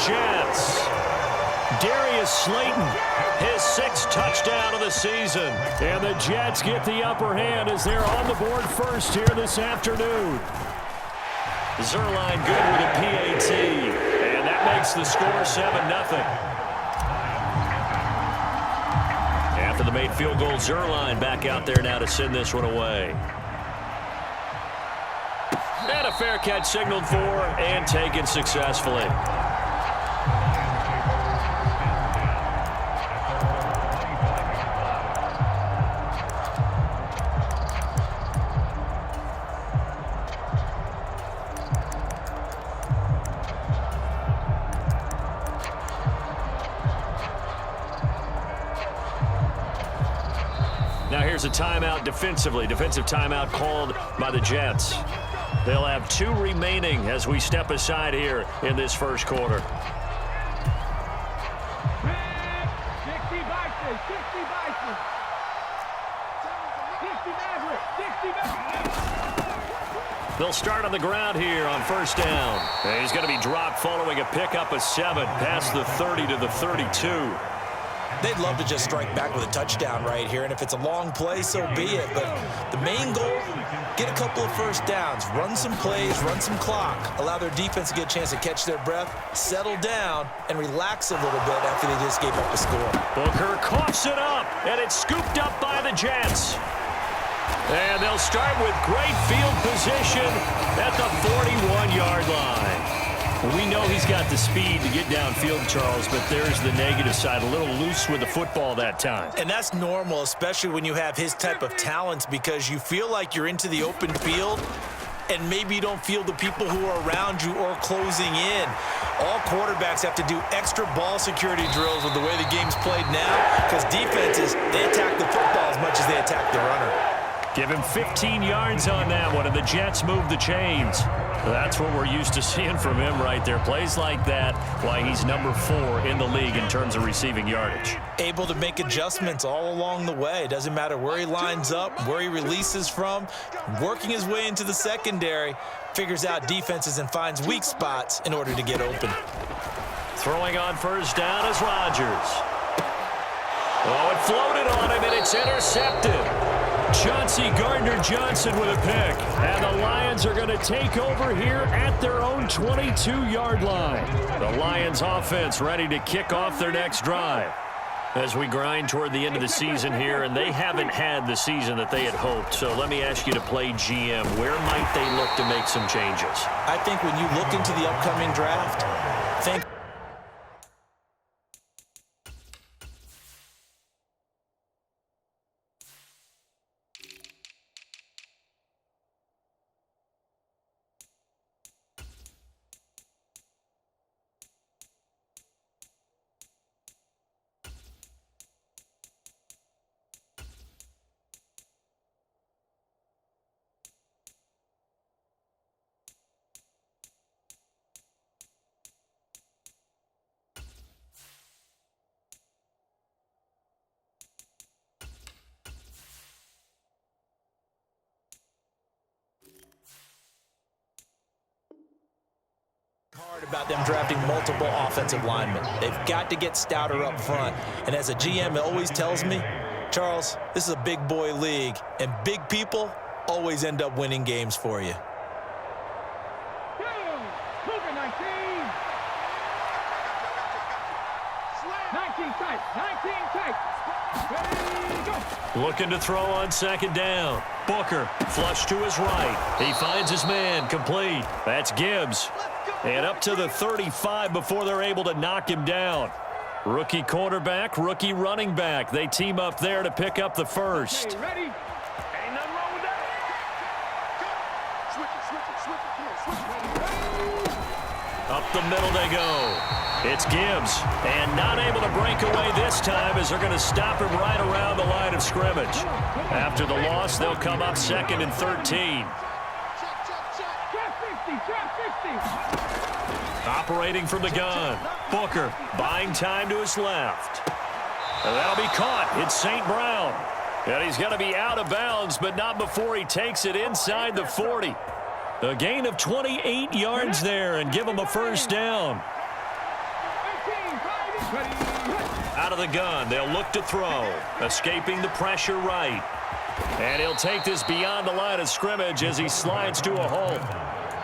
Jets. Darius Slayton, his 6th touchdown of the season. And the Jets get the upper hand as they're on the board first here this afternoon. Zerline good with a PAT. And that makes the score 7-0. After the made field goal, Zerline back out there now to send this one away. And a fair catch signaled for and taken successfully. Now here's a timeout defensively. Defensive timeout called by the Jets. They'll have 2 remaining as we step aside here in this first quarter. They'll start on the ground here on first down. And he's going to be dropped following a pickup of 7 past the 30 to the 32. They'd love to just strike back with a touchdown right here, and if it's a long play, so be it. But the main goal, get a couple of first downs, run some plays, run some clock, allow their defense to get a chance to catch their breath, settle down, and relax a little bit after they just gave up a score. Booker coughs it up, and it's scooped up by the Jets. And they'll start with great field position at the 41-yard line. We know he's got the speed to get downfield, Charles, but there's the negative side. A little loose with the football that time. And that's normal, especially when you have his type of talents, because you feel like you're into the open field and maybe you don't feel the people who are around you or closing in. All quarterbacks have to do extra ball security drills with the way the game's played now, because defenses, they attack the football as much as they attack the runner. Give him 15 yards on that one, and the Jets move the chains. That's what we're used to seeing from him right there. Plays like that, why he's number 4 in the league in terms of receiving yardage. Able to make adjustments all along the way. Doesn't matter where he lines up, where he releases from. Working his way into the secondary, figures out defenses and finds weak spots in order to get open. Throwing on first down is Rodgers. Oh, it floated on him, and it's intercepted. Chauncey Gardner-Johnson with a pick. And the Lions are going to take over here at their own 22-yard line. The Lions offense ready to kick off their next drive. As we grind toward the end of the season here, and they haven't had the season that they had hoped. So let me ask you to play GM. Where might they look to make some changes? I think when you look into the upcoming draft, think hard about them drafting multiple offensive linemen. They've got to get stouter up front. And as a GM, it always tells me, Charles, this is a big boy league, and big people always end up winning games for you. Looking to throw on second down. Booker, flush to his right. He finds his man, complete. That's Gibbs. And up to the 35 before they're able to knock him down. Rookie quarterback, rookie running back. They team up there to pick up the first. Okay, ready? Ain't nothing wrong with that. Up the middle they go. It's Gibbs, and not able to break away this time as they're going to stop him right around the line of scrimmage. After the loss, they'll come up 2nd and 13. Operating from the gun. Booker buying time to his left. And that'll be caught. It's St. Brown. And he's going to be out of bounds, but not before he takes it inside the 40. A gain of 28 yards there and give him a first down. Out of the gun, they'll look to throw. Escaping the pressure right. And he'll take this beyond the line of scrimmage as he slides to a hole.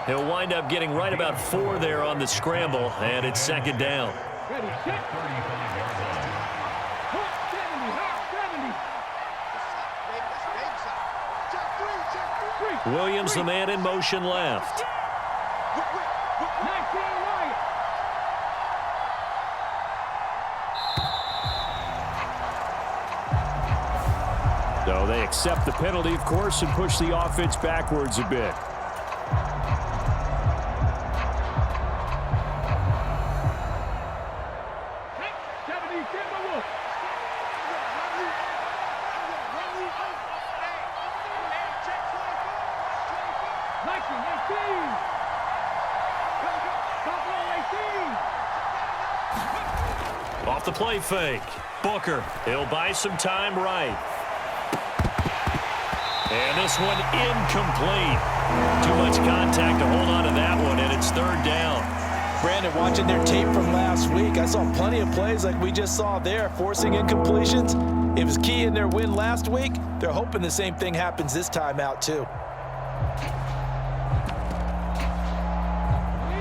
He'll wind up getting right about 4 there on the scramble, and it's second down. Williams, the man in motion left. So they accept the penalty, of course, and push the offense backwards a bit. Off the play fake. Booker. He'll buy some time right. And this one incomplete. Too much contact to hold on to that one, and it's third down. Brandon, watching their tape from last week, I saw plenty of plays like we just saw there, forcing incompletions. It was key in their win last week. They're hoping the same thing happens this time out, too.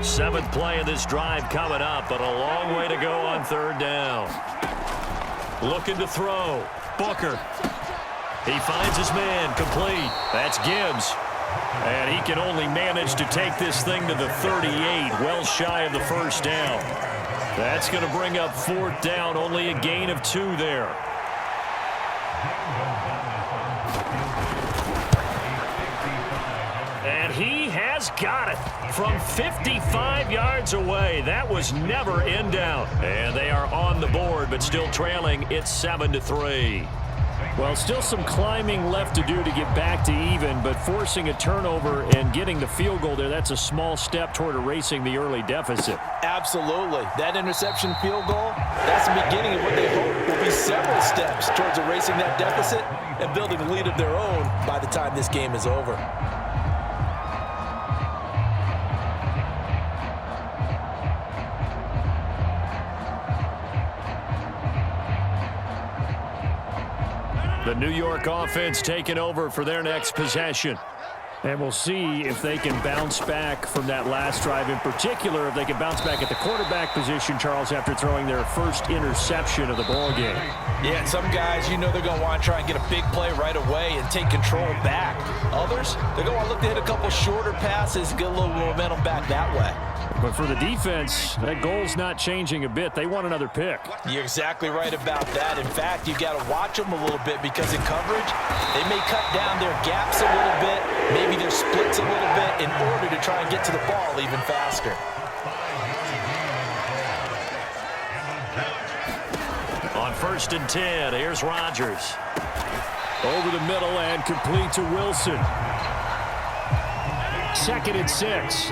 7th play of this drive coming up, but a long way to go on third down. Looking to throw. Booker. He finds his man, complete. That's Gibbs. And he can only manage to take this thing to the 38, well shy of the first down. That's going to bring up 4th down, only a gain of 2 there. And he has got it from 55 yards away. That was never in doubt. And they are on the board, but still trailing. It's 7-3. Well, still some climbing left to do to get back to even, but forcing a turnover and getting the field goal there, that's a small step toward erasing the early deficit. Absolutely. That interception field goal, that's the beginning of what they hope will be several steps towards erasing that deficit and building a lead of their own by the time this game is over. The New York offense taking over for their next possession. And we'll see if they can bounce back from that last drive. In particular, if they can bounce back at the quarterback position, Charles, after throwing their first interception of the ballgame. Yeah, and some guys, you know they're going to want to try and get a big play right away and take control back. Others, they're going to want to look to hit a couple shorter passes, get a little momentum back that way. But for the defense, that goal's not changing a bit. They want another pick. You're exactly right about that. In fact, you've got to watch them a little bit because in coverage, they may cut down their gaps a little bit, maybe their splits a little bit in order to try and get to the ball even faster. On 1st and 10, here's Rodgers. Over the middle and complete to Wilson. 2nd and 6.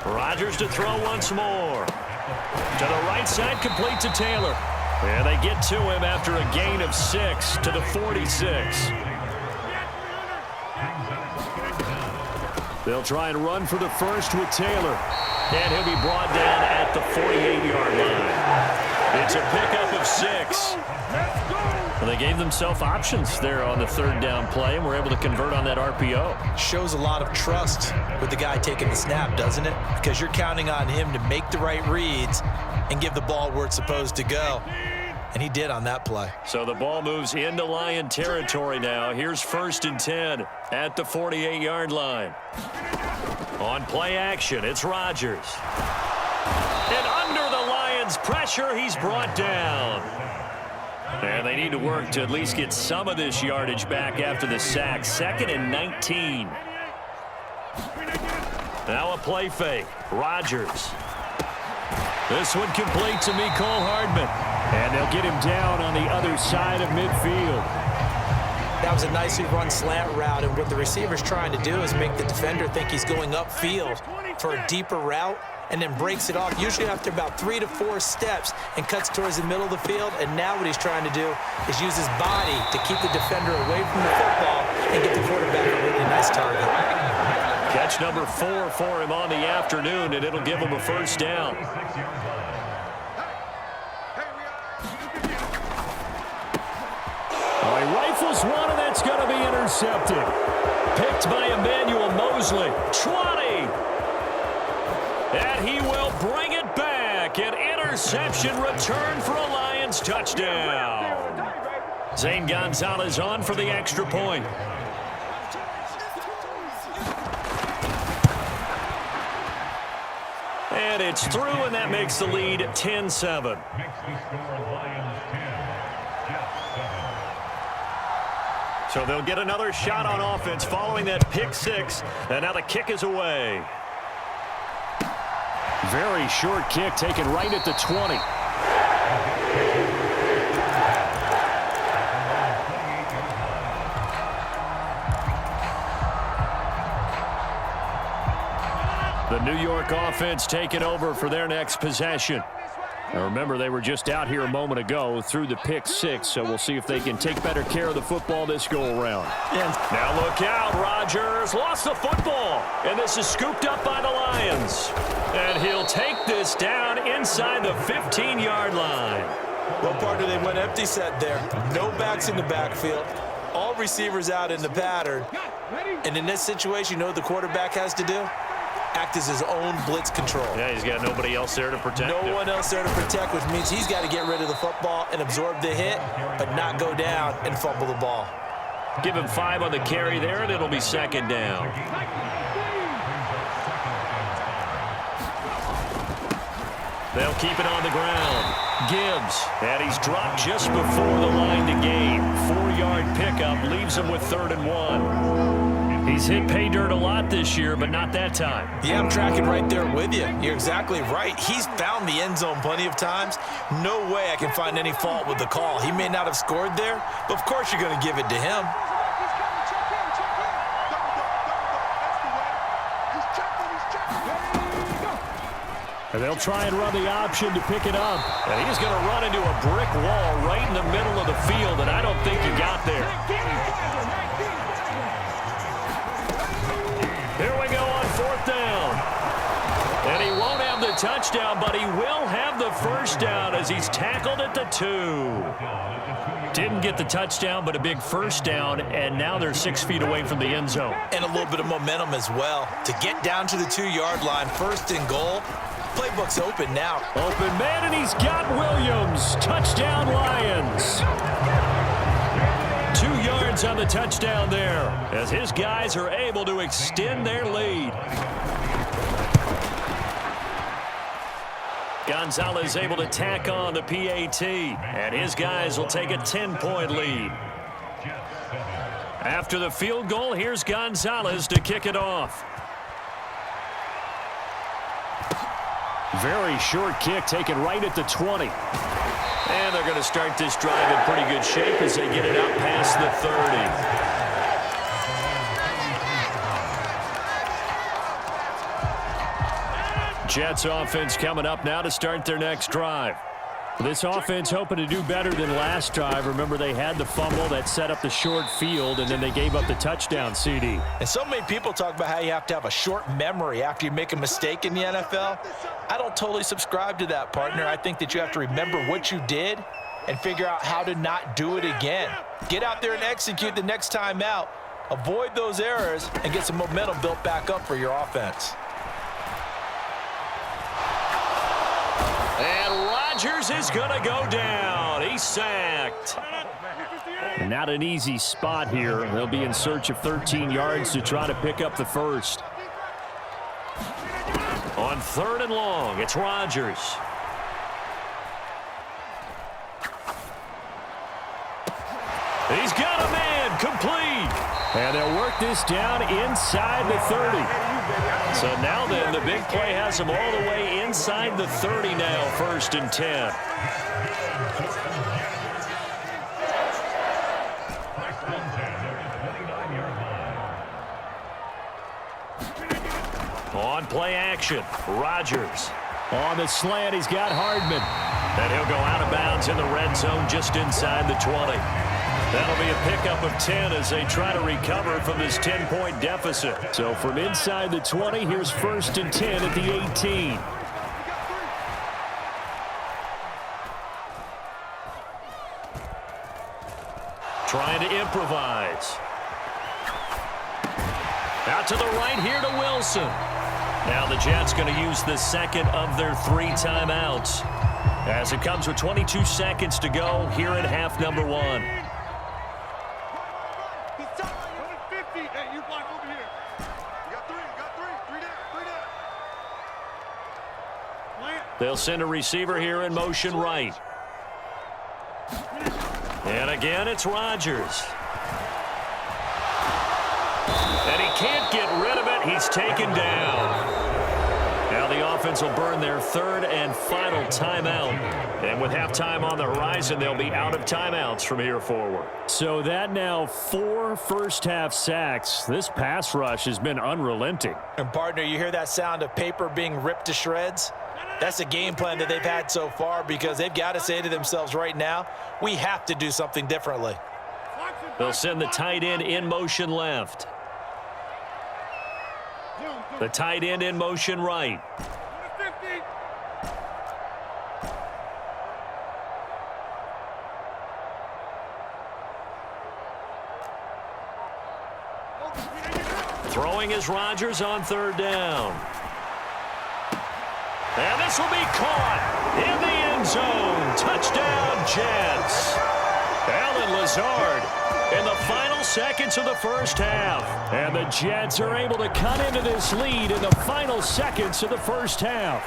Rodgers to throw once more. To the right side, complete to Taylor. And they get to him after a gain of 6 to the 46. They'll try and run for the first with Taylor. And he'll be brought down at the 48-yard line. It's a pickup of 6. Well, they gave themselves options there on the 3rd down play and were able to convert on that RPO. Shows a lot of trust with the guy taking the snap, doesn't it? Because you're counting on him to make the right reads and give the ball where it's supposed to go. And he did on that play. So the ball moves into Lion territory now. Here's 1st and 10 at the 48-yard line. On play action, it's Rodgers. And under the Lions' pressure, he's brought down. And they need to work to at least get some of this yardage back after the sack. 2nd and 19. Now a play fake. Rodgers. This one complete to Mecole Hardman. And they'll get him down on the other side of midfield. That was a nicely run slant route, and what the receiver's trying to do is make the defender think he's going upfield for a deeper route and then breaks it off, usually after about 3 to 4 steps, and cuts towards the middle of the field. And now what he's trying to do is use his body to keep the defender away from the football and get the quarterback a really nice target. That's number 4 for him on the afternoon, and it'll give him a first down. He rifles one, and that's going to be intercepted. Picked by Emmanuel Mosley. 20. And he will bring it back. An interception return for a Lions touchdown. Zane Gonzalez on for the extra point. And it's through, and that makes the lead 10-7. So they'll get another shot on offense following that pick six. And now the kick is away. Very short kick taken right at the 20. The New York offense taking over for their next possession. Now remember, they were just out here a moment ago through the pick six, so we'll see if they can take better care of the football this go-around. Now look out, Rodgers lost the football, and this is scooped up by the Lions. And he'll take this down inside the 15-yard line. Well, partner, they went empty set there. No backs in the backfield. All receivers out in the pattern. And in this situation, you know what the quarterback has to do? Act as his own blitz control. Yeah, he's got nobody else there to protect him. No one else there to protect, which means he's got to get rid of the football and absorb the hit, but not go down and fumble the ball. Give him 5 on the carry there, and it'll be second down. They'll keep it on the ground. Gibbs, and he's dropped just before the line to gain. 4-yard pickup leaves him with 3rd and 1. He's hit pay dirt a lot this year, but not that time. Yeah, I'm tracking right there with you. You're exactly right. He's found the end zone plenty of times. No way I can find any fault with the call. He may not have scored there, but of course you're going to give it to him. And they'll try and run the option to pick it up. And he's going to run into a brick wall right in the middle of the field, and I don't think he got there. Here we go on 4th down. And he won't have the touchdown, but he will have the first down as he's tackled at the 2. Didn't get the touchdown, but a big first down, and now they're 6 feet away from the end zone. And a little bit of momentum as well. To get down to the 2-yard line, 1st and goal. Playbook's open now. Open man, and he's got Williams. Touchdown, Lions. 2 yards on the touchdown there as his guys are able to extend their lead. Gonzalez able to tack on the PAT, and his guys will take a 10-point lead. After the field goal, here's Gonzalez to kick it off. Very short kick taken right at the 20. And they're going to start this drive in pretty good shape as they get it out past the 30. Jets offense coming up now to start their next drive. This offense hoping to do better than last drive. Remember, they had the fumble that set up the short field, and then they gave up the touchdown CD. And so many people talk about how you have to have a short memory after you make a mistake in the NFL. I don't totally subscribe to that, partner. I think that you have to remember what you did and figure out how to not do it again. Get out there and execute the next time out. Avoid those errors and get some momentum built back up for your offense. And Rodgers is going to go down. He's sacked. Not an easy spot here. They'll be in search of 13 yards to try to pick up the first. On 3rd and long, it's Rodgers. He's got a man, complete. And they'll work this down inside the 30. So now then, the big play has him all the way inside the 30 now, 1st and 10. On play action, Rodgers. On the slant, he's got Hardman. And he'll go out of bounds in the red zone just inside the 20. That'll be a pickup of 10 as they try to recover from this 10-point deficit. So from inside the 20, here's 1st and 10 at the 18. Trying to improvise. Out to the right here to Wilson. Now the Jets going to use the second of their 3 timeouts as it comes with 22 seconds to go here in half number 1. They'll send a receiver here in motion right. And again, it's Rodgers. And he can't get rid of it. He's taken down. Now the offense will burn their 3rd and final timeout. And with halftime on the horizon, they'll be out of timeouts from here forward. So that now 4 first-half sacks. This pass rush has been unrelenting. And, partner, you hear that sound of paper being ripped to shreds? That's the game plan that they've had so far because they've got to say to themselves right now, we have to do something differently. They'll send the tight end in motion left. The tight end in motion right. Throwing is Rodgers on 3rd down. And this will be caught in the end zone. Touchdown, Jets. Allen Lazard in the final seconds of the first half. And the Jets are able to cut into this lead in the final seconds of the first half.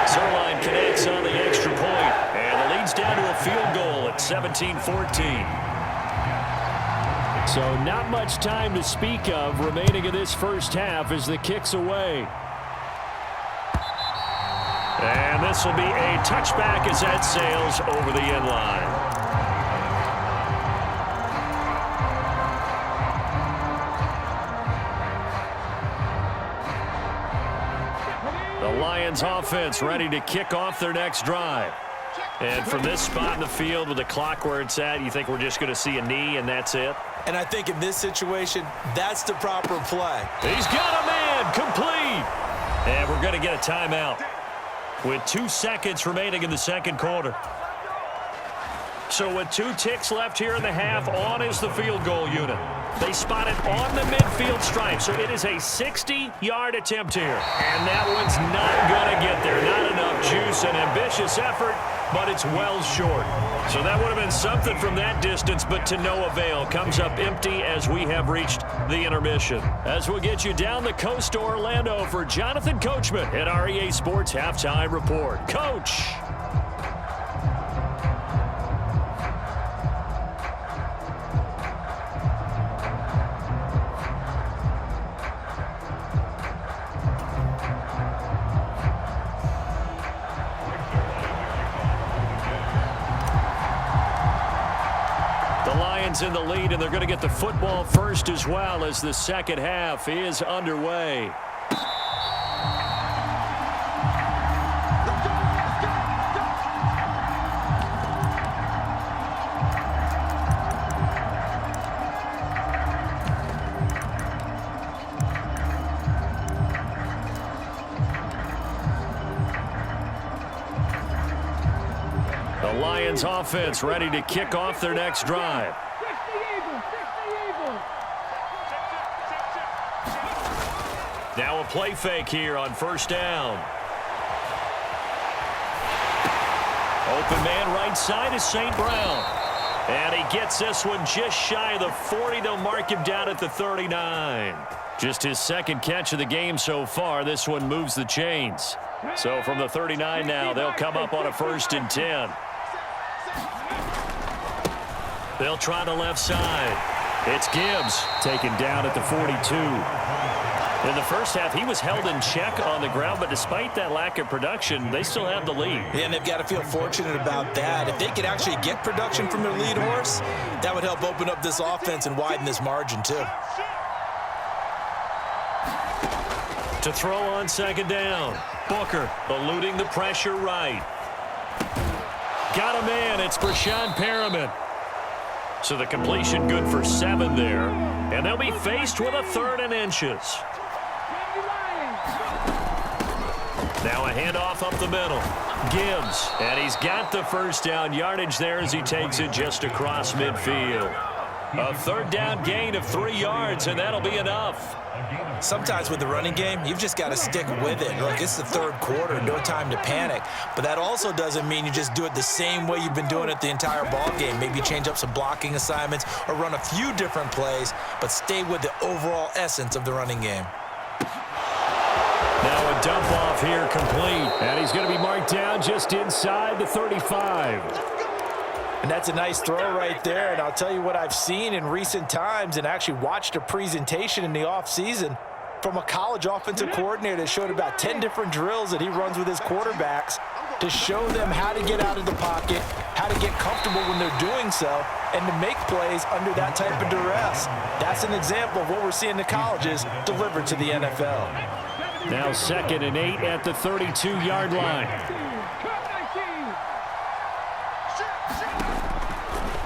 Zerline connects on the extra point, and the lead's down to a field goal at 17-14. So not much time to speak of remaining in this first half as the kick's away. And this will be a touchback as that sails over the end line. The Lions offense ready to kick off their next drive. And from this spot in the field with the clock where it's at, you think we're just going to see a knee and that's it? And I think in this situation, that's the proper play. He's got a man complete. And we're going to get a timeout with 2 seconds remaining in the second quarter. So with 2 ticks left here in the half, on is the field goal unit. They spot it on the midfield stripe, so it is a 60-yard attempt here. And that one's not going to get there. Not enough juice, an ambitious effort, but it's well short. So that would have been something from that distance, but to no avail. Comes up empty as we have reached the intermission. As we'll get you down the coast to Orlando for Jonathan Coachman at our EA Sports Halftime Report. Coach. In the lead, and they're going to get the football first as well as the second half is underway. The Lions offense ready to kick off their next drive. Now a play fake here on 1st down. Open man right side is St. Brown. And he gets this one just shy of the 40. They'll mark him down at the 39. Just his 2nd catch of the game so far. This one moves the chains. So from the 39 now, they'll come up on a 1st and 10. They'll try the left side. It's Gibbs taken down at the 42. In the first half, he was held in check on the ground, but despite that lack of production, they still have the lead. Yeah, and they've got to feel fortunate about that. If they could actually get production from their lead horse, that would help open up this offense and widen this margin, too. To throw on 2nd down. Booker eluding the pressure right. Got a man. It's Brashad Perriman. So the completion good for 7 there. And they'll be faced with a 3rd and inches. Now a handoff up the middle. Gibbs, and he's got the first down yardage there as he takes it just across midfield. A 3rd down gain of 3 yards, and that'll be enough. Sometimes with the running game, you've just got to stick with it. Look, it's the 3rd quarter, no time to panic. But that also doesn't mean you just do it the same way you've been doing it the entire ball game. Maybe change up some blocking assignments or run a few different plays, but stay with the overall essence of the running game. Now a dump off here complete, and he's going to be marked down just inside the 35. And that's a nice throw right there. And I'll tell you what I've seen in recent times and actually watched a presentation in the offseason from a college offensive coordinator that showed about 10 different drills that he runs with his quarterbacks to show them how to get out of the pocket, how to get comfortable when they're doing so, and to make plays under that type of duress. That's an example of what we're seeing in the colleges delivered to the NFL. Now 2nd and 8 at the 32-yard line.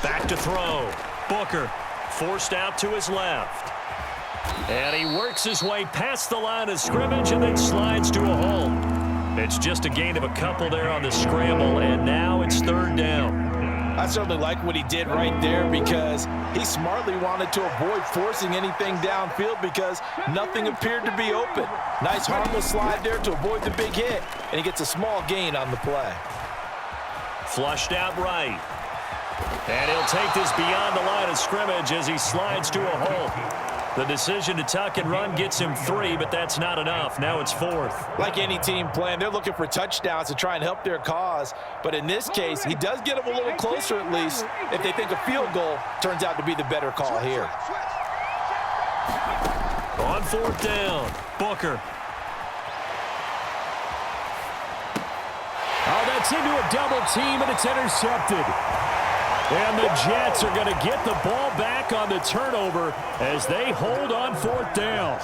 Back to throw. Booker forced out to his left. And he works his way past the line of scrimmage and then slides to a hole. It's just a gain of a couple there on the scramble, and now it's 3rd down. I certainly like what he did right there because he smartly wanted to avoid forcing anything downfield because nothing appeared to be open. Nice harmless slide there to avoid the big hit, and he gets a small gain on the play. Flushed out right. And he'll take this beyond the line of scrimmage as he slides to a hole. The decision to tuck and run gets him 3, but that's not enough. Now it's 4th. Like any team playing, they're looking for touchdowns to try and help their cause. But in this case, he does get them a little closer at least if they think a field goal turns out to be the better call here. On 4th down, Booker. Oh, that's into a double team, and it's intercepted. And the Jets are going to get the ball back on the turnover as they hold on 4th down.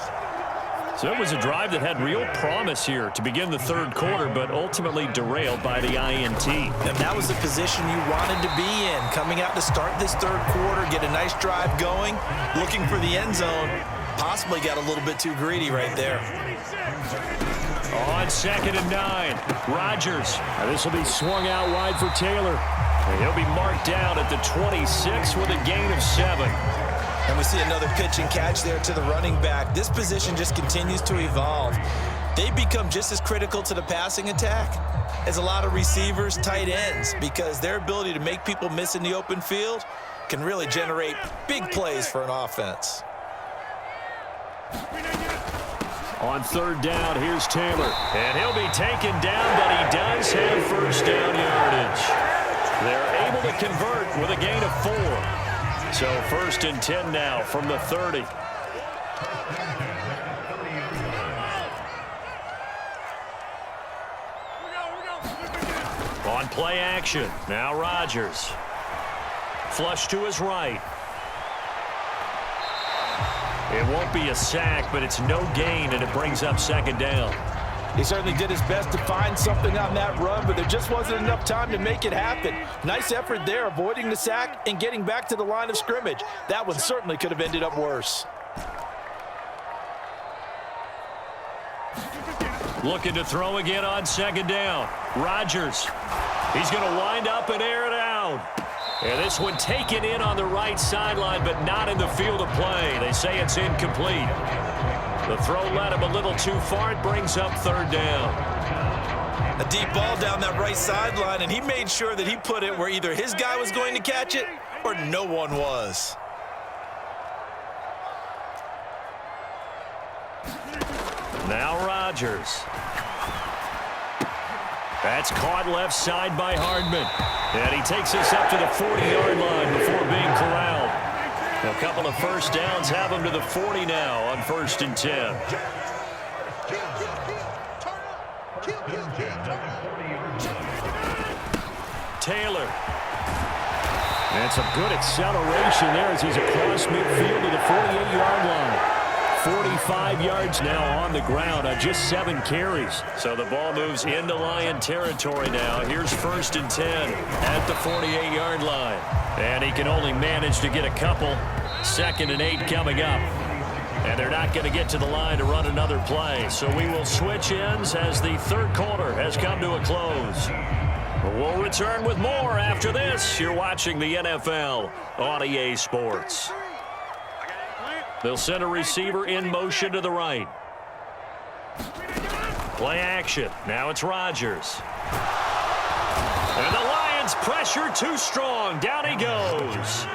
So it was a drive that had real promise here to begin the 3rd quarter, but ultimately derailed by the INT. And that was the position you wanted to be in, coming out to start this 3rd quarter, get a nice drive going, looking for the end zone. Possibly got a little bit too greedy right there. On 2nd and 9, Rodgers. Now this will be swung out wide for Taylor. And he'll be marked down at the 26 with a gain of 7. And we see another pitch and catch there to the running back. This position just continues to evolve. They become just as critical to the passing attack as a lot of receivers, tight ends, because their ability to make people miss in the open field can really generate big plays for an offense. On 3rd down, here's Taylor. And he'll be taken down, but he does have first down yardage. They're able to convert with a gain of 4. So 1st and 10 now from the 30. On play action, now Rodgers. Flush to his right. It won't be a sack, but it's no gain, and it brings up 2nd down. He certainly did his best to find something on that run, but there just wasn't enough time to make it happen. Nice effort there, avoiding the sack and getting back to the line of scrimmage. That one certainly could have ended up worse. Looking to throw again on 2nd down. Rodgers. He's going to wind up and air it out. And this one taken in on the right sideline, but not in the field of play. They say it's incomplete. The throw led him a little too far. It brings up 3rd down. A deep ball down that right sideline, and he made sure that he put it where either his guy was going to catch it or no one was. Now Rodgers. That's caught left side by Hardman. And he takes us up to the 40-yard line before being corralled. A couple of first downs have him to the 40 now on 1st and 10. Taylor. And some good acceleration there as he's across midfield to the 48-yard line. 45 yards now on the ground on just 7 carries. So the ball moves into Lion territory now. Here's 1st and 10 at the 48-yard line. And he can only manage to get a couple. 2nd and 8 coming up. And they're not going to get to the line to run another play. So we will switch ends as the 3rd quarter has come to a close. We'll return with more after this. You're watching the NFL on EA Sports. They'll send a receiver in motion to the right. Play action. Now it's Rodgers. And the Lions pressure too strong. Down he goes.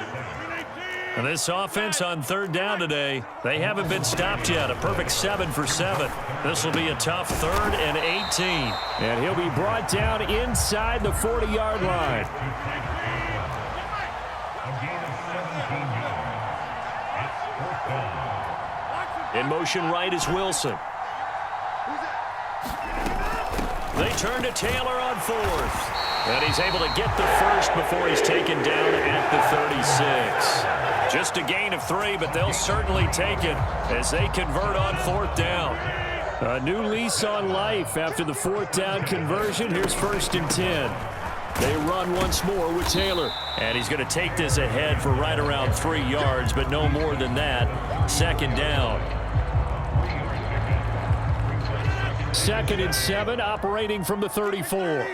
And this offense on 3rd down today, they haven't been stopped yet. A perfect 7 for 7. This will be a tough 3rd and 18. And he'll be brought down inside the 40-yard line. In motion right is Wilson. They turn to Taylor on 4th. And he's able to get the first before he's taken down at the 36. Just a gain of 3, but they'll certainly take it as they convert on 4th down. A new lease on life after the 4th down conversion. Here's 1st and 10. They run once more with Taylor. And he's going to take this ahead for right around 3 yards, but no more than that. 2nd down. 2nd and 7, operating from the 34.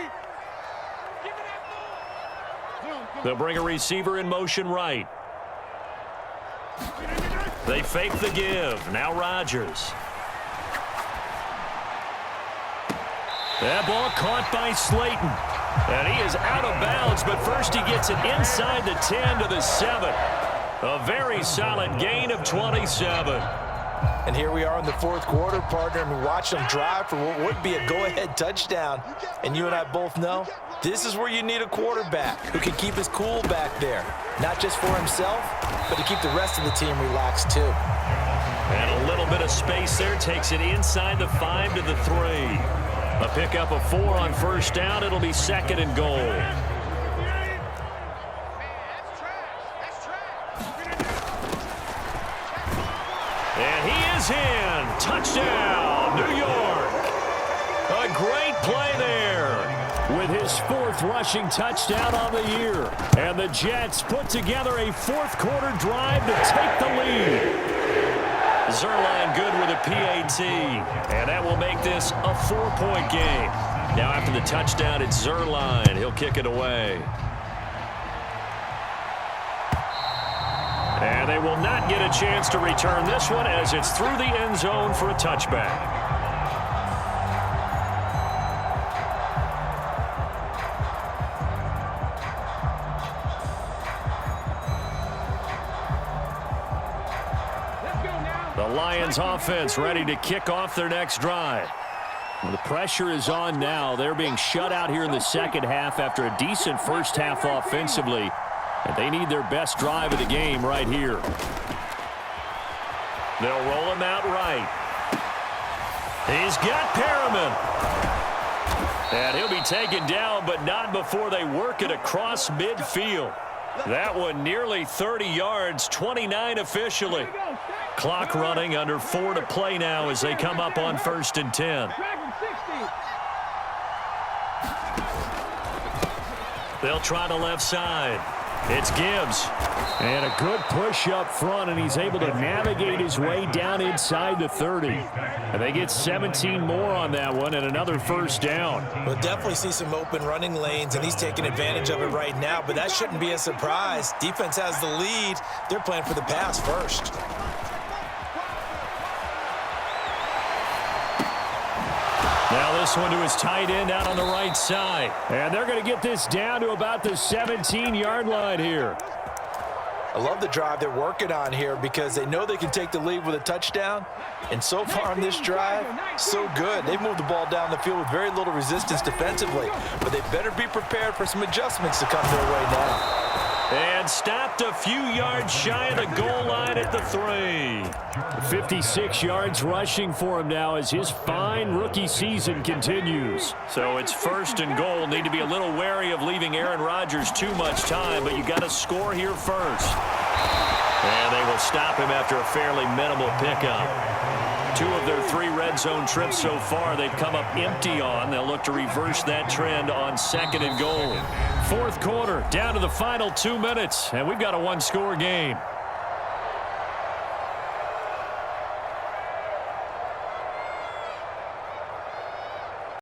They'll bring a receiver in motion right. They fake the give. Now Rodgers. That ball caught by Slayton. And he is out of bounds, but first he gets it inside the 10 to the 7. A very solid gain of 27. And here we are in the 4th quarter, partner, and we watch them drive for what would be a go-ahead touchdown. And you and I both know this is where you need a quarterback who can keep his cool back there. Not just for himself, but to keep the rest of the team relaxed too. And a little bit of space there takes it inside the 5 to the 3. A pickup of 4 on 1st down. It'll be 2nd and goal. And he is in. Touchdown, New York. A great play there with his 4th rushing touchdown on the year. And the Jets put together a 4th quarter drive to take the lead. Zerline good with a PAT. And that will make this a 4-point game. Now after the touchdown, it's Zerline. He'll kick it away. And they will not get a chance to return this one as it's through the end zone for a touchback. The Lions offense ready to kick off their next drive. Well, the pressure is on now. They're being shut out here in the 2nd half after a decent 1st half offensively. And they need their best drive of the game right here. They'll roll him out right. He's got Perriman. And he'll be taken down, but not before they work it across midfield. That one nearly 30 yards, 29 officially. Clock running, under 4 to play now as they come up on 1st and 10. They'll try the left side. It's Gibbs. And a good push up front, and he's able to navigate his way down inside the 30. And they get 17 more on that one and another 1st down. We'll definitely see some open running lanes, and he's taking advantage of it right now, but that shouldn't be a surprise. Defense has the lead. They're playing for the pass first. Now this one to his tight end out on the right side. And they're going to get this down to about the 17-yard line here. I love the drive they're working on here because they know they can take the lead with a touchdown. And so far on this drive, so good. They've moved the ball down the field with very little resistance defensively. But they better be prepared for some adjustments to come their way now. And stopped a few yards shy of the goal line at the 3. 56 yards rushing for him now as his fine rookie season continues. So it's 1st and goal. Need to be a little wary of leaving Aaron Rodgers too much time, but you got to score here first. And they will stop him after a fairly minimal pickup. 2 of their 3 red zone trips so far they've come up empty on. They'll look to reverse that trend on 2nd and goal. 4th quarter, down to the final 2 minutes, and we've got a 1-score game.